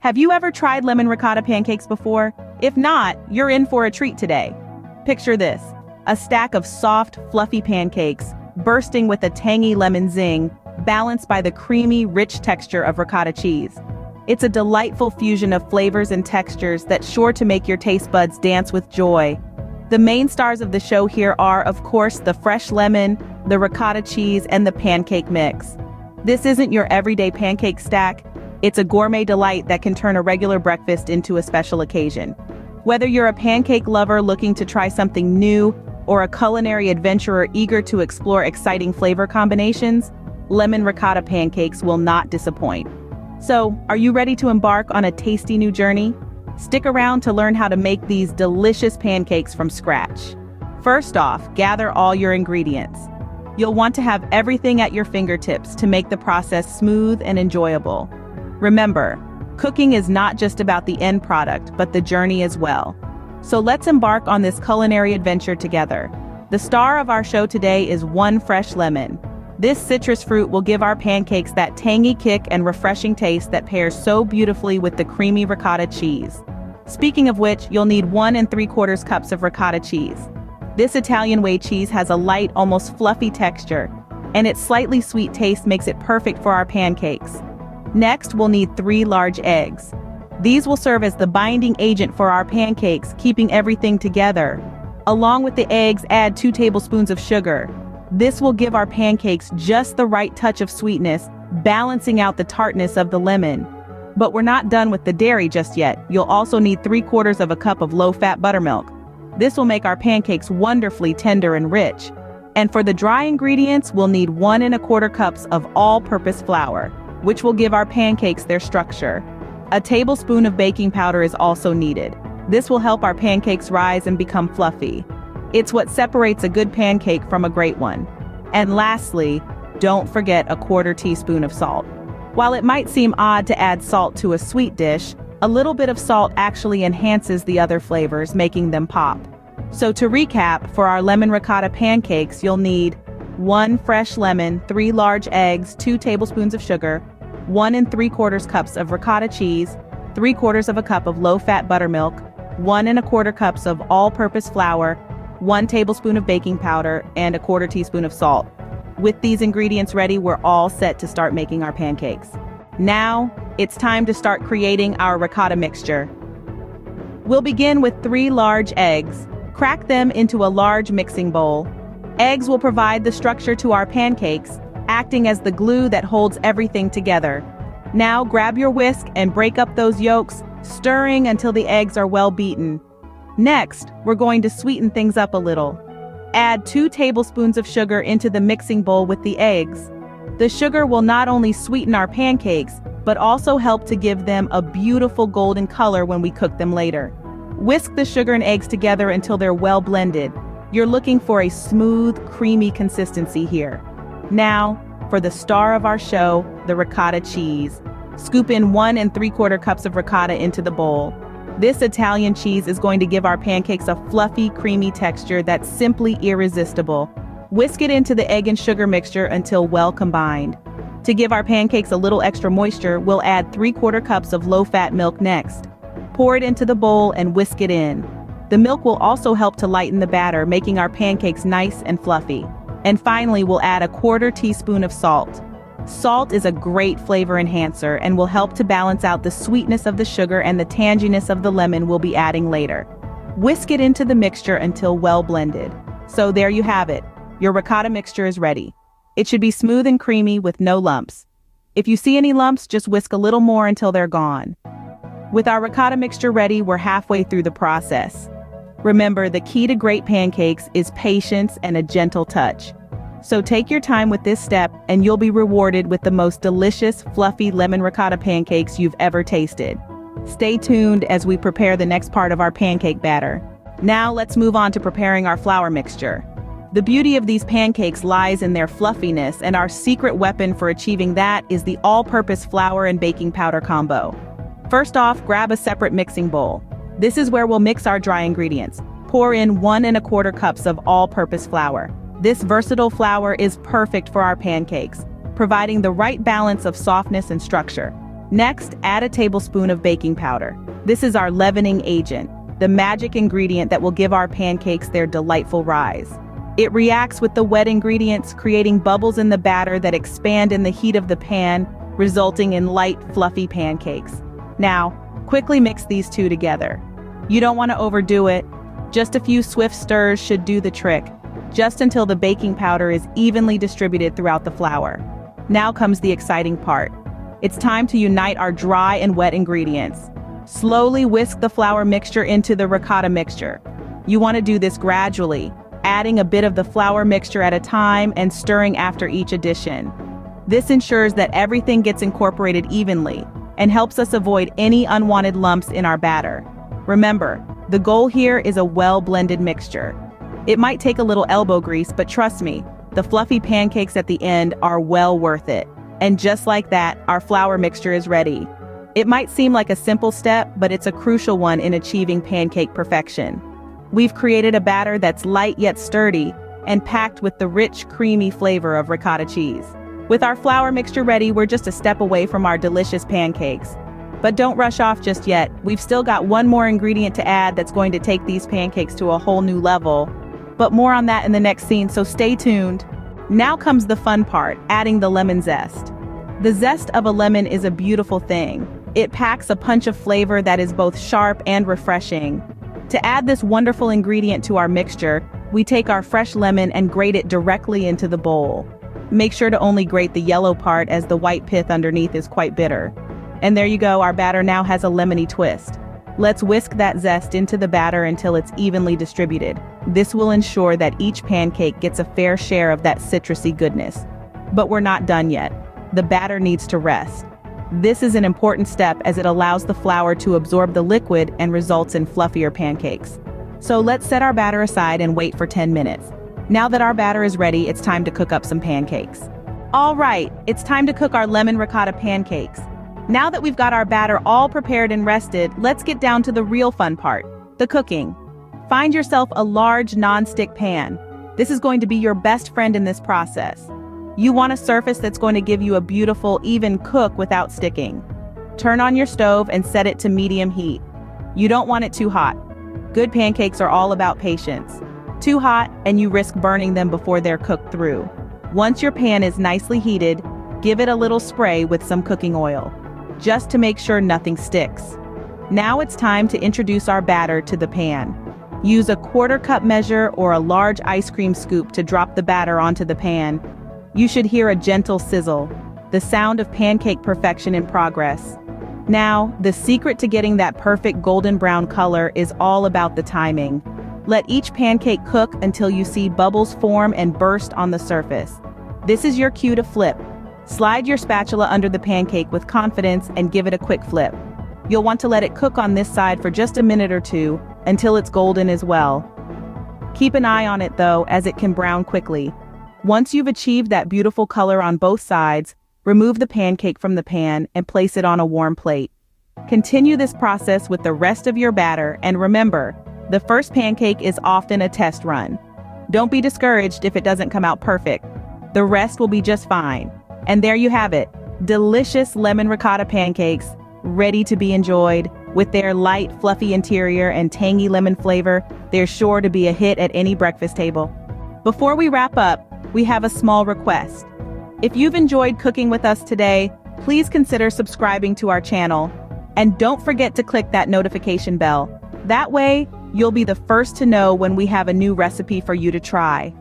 Have you ever tried lemon ricotta pancakes before? If not, you're in for a treat today. Picture this, a stack of soft, fluffy pancakes, bursting with a tangy lemon zing, balanced by the creamy, rich texture of ricotta cheese. It's a delightful fusion of flavors and textures that's sure to make your taste buds dance with joy. The main stars of the show here are, of course, the fresh lemon, the ricotta cheese, and the pancake mix. This isn't your everyday pancake stack. It's a gourmet delight that can turn a regular breakfast into a special occasion. Whether you're a pancake lover looking to try something new or a culinary adventurer eager to explore exciting flavor combinations, lemon ricotta pancakes will not disappoint. So, are you ready to embark on a tasty new journey? Stick around to learn how to make these delicious pancakes from scratch. First off, gather all your ingredients. You'll want to have everything at your fingertips to make the process smooth and enjoyable. Remember, cooking is not just about the end product, but the journey as well. So let's embark on this culinary adventure together. The star of our show today is one fresh lemon. This citrus fruit will give our pancakes that tangy kick and refreshing taste that pairs so beautifully with the creamy ricotta cheese. Speaking of which, you'll need 1 3/4 cups of ricotta cheese. This Italian way cheese has a light, almost fluffy texture, and its slightly sweet taste makes it perfect for our pancakes. Next, we'll need 3 large eggs. These will serve as the binding agent for our pancakes, keeping everything together. Along with the eggs, add 2 tablespoons of sugar. This will give our pancakes just the right touch of sweetness, balancing out the tartness of the lemon. But we're not done with the dairy just yet. You'll also need 3/4 cup of low-fat buttermilk. This will make our pancakes wonderfully tender and rich. And for the dry ingredients, we'll need 1 1/4 cups of all-purpose flour, which will give our pancakes their structure. A tablespoon of baking powder is also needed. This will help our pancakes rise and become fluffy. It's what separates a good pancake from a great one. And lastly, don't forget a 1/4 teaspoon of salt. While it might seem odd to add salt to a sweet dish, a little bit of salt actually enhances the other flavors, making them pop. So to recap, for our lemon ricotta pancakes, you'll need 1 fresh lemon, 3 large eggs, 2 tablespoons of sugar, 1 3/4 cups of ricotta cheese, 3/4 cup of low-fat buttermilk, 1 1/4 cups of all-purpose flour, 1 tablespoon of baking powder, and a 1/4 teaspoon of salt. With these ingredients ready, we're all set to start making our pancakes. Now, it's time to start creating our ricotta mixture. We'll begin with 3 large eggs. Crack them into a large mixing bowl. Eggs will provide the structure to our pancakes, acting as the glue that holds everything together. Now grab your whisk and break up those yolks, stirring until the eggs are well beaten. Next, we're going to sweeten things up a little. Add 2 tablespoons of sugar into the mixing bowl with the eggs. The sugar will not only sweeten our pancakes, but also help to give them a beautiful golden color when we cook them later. Whisk the sugar and eggs together until they're well blended. You're looking for a smooth, creamy consistency here. Now, for the star of our show, the ricotta cheese. Scoop in 1 3/4 cups of ricotta into the bowl. This Italian cheese is going to give our pancakes a fluffy, creamy texture that's simply irresistible. Whisk it into the egg and sugar mixture until well combined. To give our pancakes a little extra moisture, we'll add 3/4 cups of low-fat milk next. Pour it into the bowl and whisk it in. The milk will also help to lighten the batter, making our pancakes nice and fluffy. And finally, we'll add a 1/4 teaspoon of salt. Salt is a great flavor enhancer and will help to balance out the sweetness of the sugar and the tanginess of the lemon we'll be adding later. Whisk it into the mixture until well blended. So there you have it. Your ricotta mixture is ready. It should be smooth and creamy with no lumps. If you see any lumps, just whisk a little more until they're gone. With our ricotta mixture ready, we're halfway through the process. Remember, the key to great pancakes is patience and a gentle touch. So take your time with this step and you'll be rewarded with the most delicious, fluffy lemon ricotta pancakes you've ever tasted. Stay tuned as we prepare the next part of our pancake batter. Now let's move on to preparing our flour mixture. The beauty of these pancakes lies in their fluffiness, and our secret weapon for achieving that is the all-purpose flour and baking powder combo. First off, grab a separate mixing bowl. This is where we'll mix our dry ingredients. Pour in 1 1/4 cups of all-purpose flour. This versatile flour is perfect for our pancakes, providing the right balance of softness and structure. Next, add a tablespoon of baking powder. This is our leavening agent, the magic ingredient that will give our pancakes their delightful rise. It reacts with the wet ingredients, creating bubbles in the batter that expand in the heat of the pan, resulting in light, fluffy pancakes. Now, quickly mix these two together. You don't want to overdo it. Just a few swift stirs should do the trick, just until the baking powder is evenly distributed throughout the flour. Now comes the exciting part. It's time to unite our dry and wet ingredients. Slowly whisk the flour mixture into the ricotta mixture. You want to do this gradually, adding a bit of the flour mixture at a time and stirring after each addition. This ensures that everything gets incorporated evenly and helps us avoid any unwanted lumps in our batter. Remember, the goal here is a well-blended mixture. It might take a little elbow grease, but trust me, the fluffy pancakes at the end are well worth it. And just like that, our flour mixture is ready. It might seem like a simple step, but it's a crucial one in achieving pancake perfection. We've created a batter that's light yet sturdy and packed with the rich, creamy flavor of ricotta cheese. With our flour mixture ready, we're just a step away from our delicious pancakes. But don't rush off just yet. We've still got one more ingredient to add that's going to take these pancakes to a whole new level. But more on that in the next scene, so stay tuned. Now comes the fun part, adding the lemon zest. The zest of a lemon is a beautiful thing. It packs a punch of flavor that is both sharp and refreshing. To add this wonderful ingredient to our mixture, we take our fresh lemon and grate it directly into the bowl. Make sure to only grate the yellow part, as the white pith underneath is quite bitter. And there you go, our batter now has a lemony twist. Let's whisk that zest into the batter until it's evenly distributed. This will ensure that each pancake gets a fair share of that citrusy goodness. But we're not done yet. The batter needs to rest. This is an important step as it allows the flour to absorb the liquid and results in fluffier pancakes. So let's set our batter aside and wait for 10 minutes. Now that our batter is ready, it's time to cook up some pancakes. All right, it's time to cook our lemon ricotta pancakes. Now that we've got our batter all prepared and rested, let's get down to the real fun part, the cooking. Find yourself a large non-stick pan. This is going to be your best friend in this process. You want a surface that's going to give you a beautiful, even cook without sticking. Turn on your stove and set it to medium heat. You don't want it too hot. Good pancakes are all about patience. Too hot, and you risk burning them before they're cooked through. Once your pan is nicely heated, give it a little spray with some cooking oil, just to make sure nothing sticks. Now it's time to introduce our batter to the pan. Use a 1/4 cup measure or a large ice cream scoop to drop the batter onto the pan. You should hear a gentle sizzle, the sound of pancake perfection in progress. Now, the secret to getting that perfect golden brown color is all about the timing. Let each pancake cook until you see bubbles form and burst on the surface. This is your cue to flip. Slide your spatula under the pancake with confidence and give it a quick flip. You'll want to let it cook on this side for just a minute or two until it's golden as well. Keep an eye on it though, as it can brown quickly. Once you've achieved that beautiful color on both sides, remove the pancake from the pan and place it on a warm plate. Continue this process with the rest of your batter, and remember, the first pancake is often a test run. Don't be discouraged if it doesn't come out perfect. The rest will be just fine. And there you have it, delicious lemon ricotta pancakes, ready to be enjoyed. With their light, fluffy interior and tangy lemon flavor, they're sure to be a hit at any breakfast table. Before we wrap up, we have a small request. If you've enjoyed cooking with us today, please consider subscribing to our channel. And don't forget to click that notification bell. That way, you'll be the first to know when we have a new recipe for you to try.